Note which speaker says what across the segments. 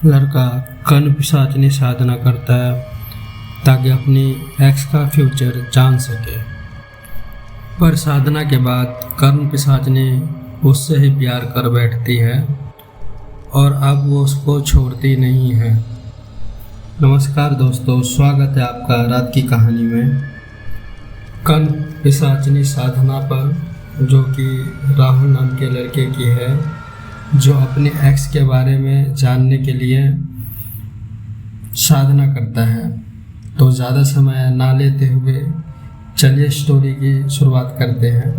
Speaker 1: लड़का कर्ण पिशाचनी साधना करता है ताकि अपनी एक्स का फ्यूचर जान सके। पर साधना के बाद कर्ण पिशाचनी उससे ही प्यार कर बैठती है और अब वो उसको छोड़ती नहीं है। नमस्कार दोस्तों, स्वागत है आपका रात की कहानी में। कर्ण पिशाचनी साधना पर, जो कि राहुल नाम के लड़के की है, जो अपने एक्स के बारे में जानने के लिए साधना करता है। तो ज़्यादा समय ना लेते हुए चलिए स्टोरी की शुरुआत करते हैं।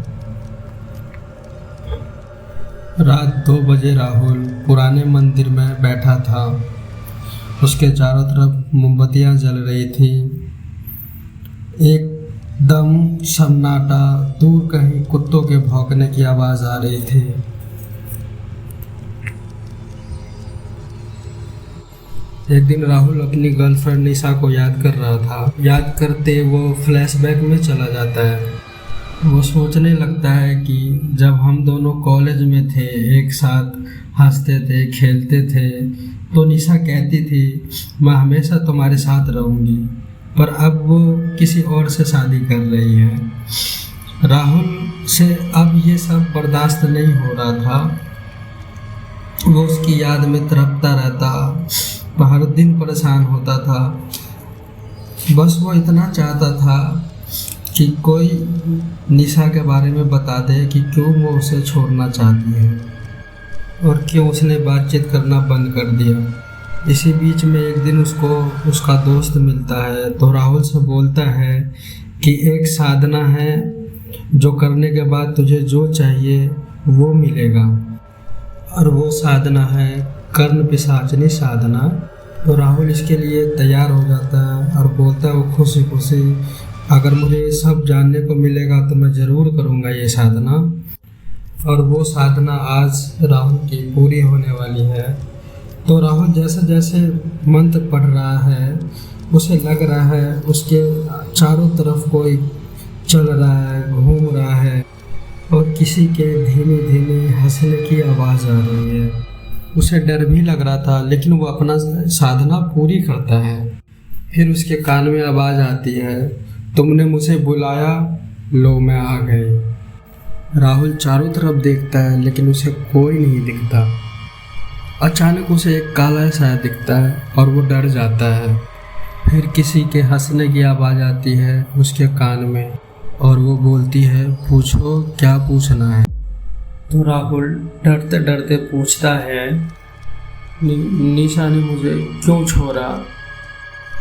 Speaker 1: रात 2 बजे राहुल पुराने मंदिर में बैठा था। उसके चारों तरफ मोमबत्तियां जल रही थी। एकदम सन्नाटा, दूर कहीं कुत्तों के भौंकने की आवाज़ आ रही थी। एक दिन राहुल अपनी गर्लफ्रेंड निशा को याद कर रहा था। याद करते वो फ्लैशबैक में चला जाता है। वो सोचने लगता है कि जब हम दोनों कॉलेज में थे, एक साथ हंसते थे, खेलते थे, तो निशा कहती थी मैं हमेशा तुम्हारे साथ रहूँगी। पर अब वो किसी और से शादी कर रही है। राहुल से अब ये सब बर्दाश्त नहीं हो रहा था। वो उसकी याद में तड़पता रहता, हर दिन परेशान होता था। बस वो इतना चाहता था कि कोई निशा के बारे में बता दे कि क्यों वो उसे छोड़ना चाहती है और क्यों उसने बातचीत करना बंद कर दिया। इसी बीच में एक दिन उसको उसका दोस्त मिलता है, तो राहुल से बोलता है कि एक साधना है जो करने के बाद तुझे जो चाहिए वो मिलेगा, और वो साधना है कर्ण पिशाचनी साधना। तो राहुल इसके लिए तैयार हो जाता है और बोलता है वो खुशी खुशी, अगर मुझे ये सब जानने को मिलेगा तो मैं ज़रूर करूँगा ये साधना। और वो साधना आज राहुल की पूरी होने वाली है। तो राहुल जैसे जैसे मंत्र पढ़ रहा है, उसे लग रहा है उसके चारों तरफ कोई चल रहा है, घूम रहा है, और किसी के धीमे धीमे हंसने की आवाज़ आ रही है। उसे डर भी लग रहा था, लेकिन वो अपना साधना पूरी करता है। फिर उसके कान में आवाज़ आती है, तुमने मुझे बुलाया, लो मैं आ गई। राहुल चारों तरफ देखता है लेकिन उसे कोई नहीं दिखता। अचानक उसे एक काला सा दिखता है और वो डर जाता है। फिर किसी के हंसने की आवाज़ आती है उसके कान में, और वो बोलती है पूछो क्या पूछना है। तो राहुल डरते डरते पूछता है निशा ने मुझे क्यों छोड़ा।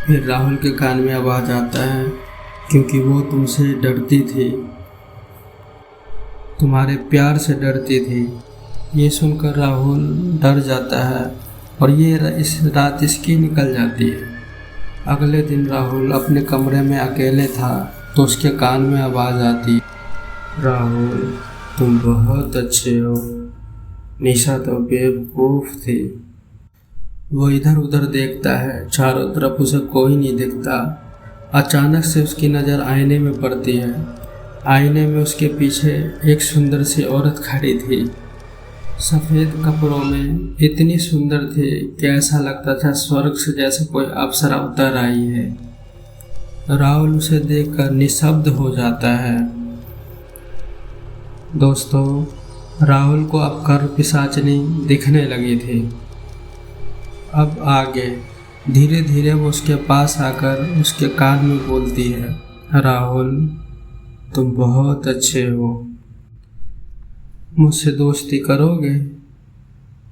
Speaker 1: फिर राहुल के कान में आवाज़ आता है क्योंकि वो तुमसे डरती थी, तुम्हारे प्यार से डरती थी। ये सुनकर राहुल डर जाता है और इस रात इसकी निकल जाती है। अगले दिन राहुल अपने कमरे में अकेले था, तो उसके कान में आवाज़ आती, राहुल तुम बहुत अच्छे हो, निशा तो बेवकूफ़ थी। वो इधर उधर देखता है, चारों तरफ उसे कोई नहीं दिखता। अचानक से उसकी नज़र आईने में पड़ती है। आईने में उसके पीछे एक सुंदर सी औरत खड़ी थी। सफ़ेद कपड़ों में इतनी सुंदर थी कि ऐसा लगता था स्वर्ग से जैसे कोई अप्सरा उतर आई है। राहुल उसे देखकर निशब्द हो जाता है। दोस्तों, राहुल को अब कर्ण पिशाचनी दिखने लगी थी। अब आगे धीरे धीरे वो उसके पास आकर उसके कान में बोलती है, राहुल तुम बहुत अच्छे हो, मुझसे दोस्ती करोगे?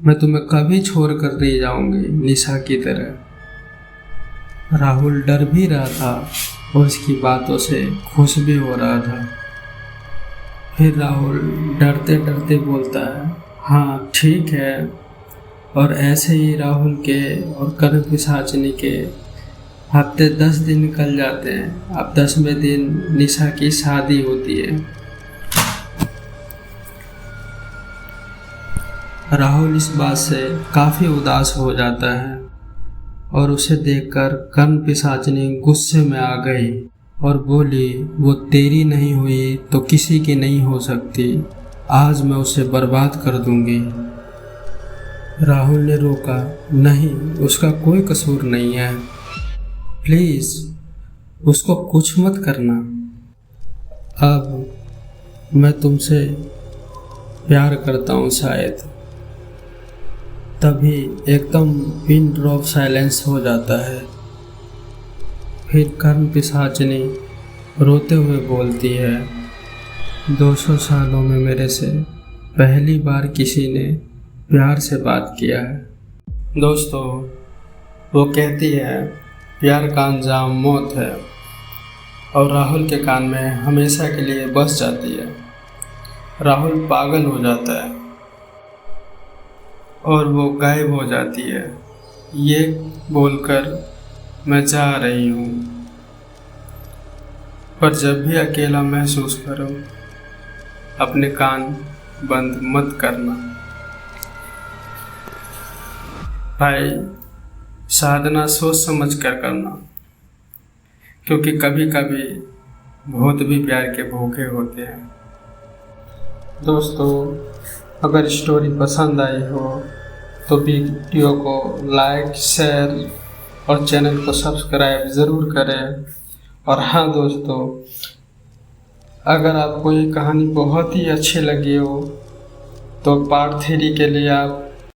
Speaker 1: मैं तुम्हें कभी छोड़ कर नहीं जाऊंगी, निशा की तरह। राहुल डर भी रहा था और उसकी बातों से खुश भी हो रहा था। फिर राहुल डरते डरते बोलता है, हाँ ठीक है। और ऐसे ही राहुल के और कर्ण पिशाचनी के हफ्ते 10 दिन निकल जाते हैं। अब 10वें दिन निशा की शादी होती है। राहुल इस बात से काफ़ी उदास हो जाता है और उसे देखकर कर्ण पिशाचनी गुस्से में आ गई और बोली, वो तेरी नहीं हुई तो किसी की नहीं हो सकती, आज मैं उसे बर्बाद कर दूंगी। राहुल ने रोका, नहीं, उसका कोई कसूर नहीं है। प्लीज उसको कुछ मत करना। अब मैं तुमसे प्यार करता हूँ शायद। तभी एकदम पिन ड्रॉप साइलेंस हो जाता है। फिर कर्ण पिशाचिनी रोते हुए बोलती है, 200 सालों में मेरे से पहली बार किसी ने प्यार से बात किया है। दोस्तों, वो कहती है प्यार का अंजाम मौत है, और राहुल के कान में हमेशा के लिए बस जाती है। राहुल पागल हो जाता है और वो गायब हो जाती है, ये बोलकर मैं जा रही हूँ। पर जब भी अकेला महसूस करो, अपने कान बंद मत करना। भाई, साधना सोच समझ कर करना, क्योंकि कभी कभी भूत भी प्यार के भूखे होते हैं। दोस्तों, अगर स्टोरी पसंद आई हो तो वीडियो को लाइक, शेयर और चैनल को सब्सक्राइब ज़रूर करें। और हाँ दोस्तों, अगर आपको ये कहानी बहुत ही अच्छी लगी हो तो पार्ट 3 के लिए आप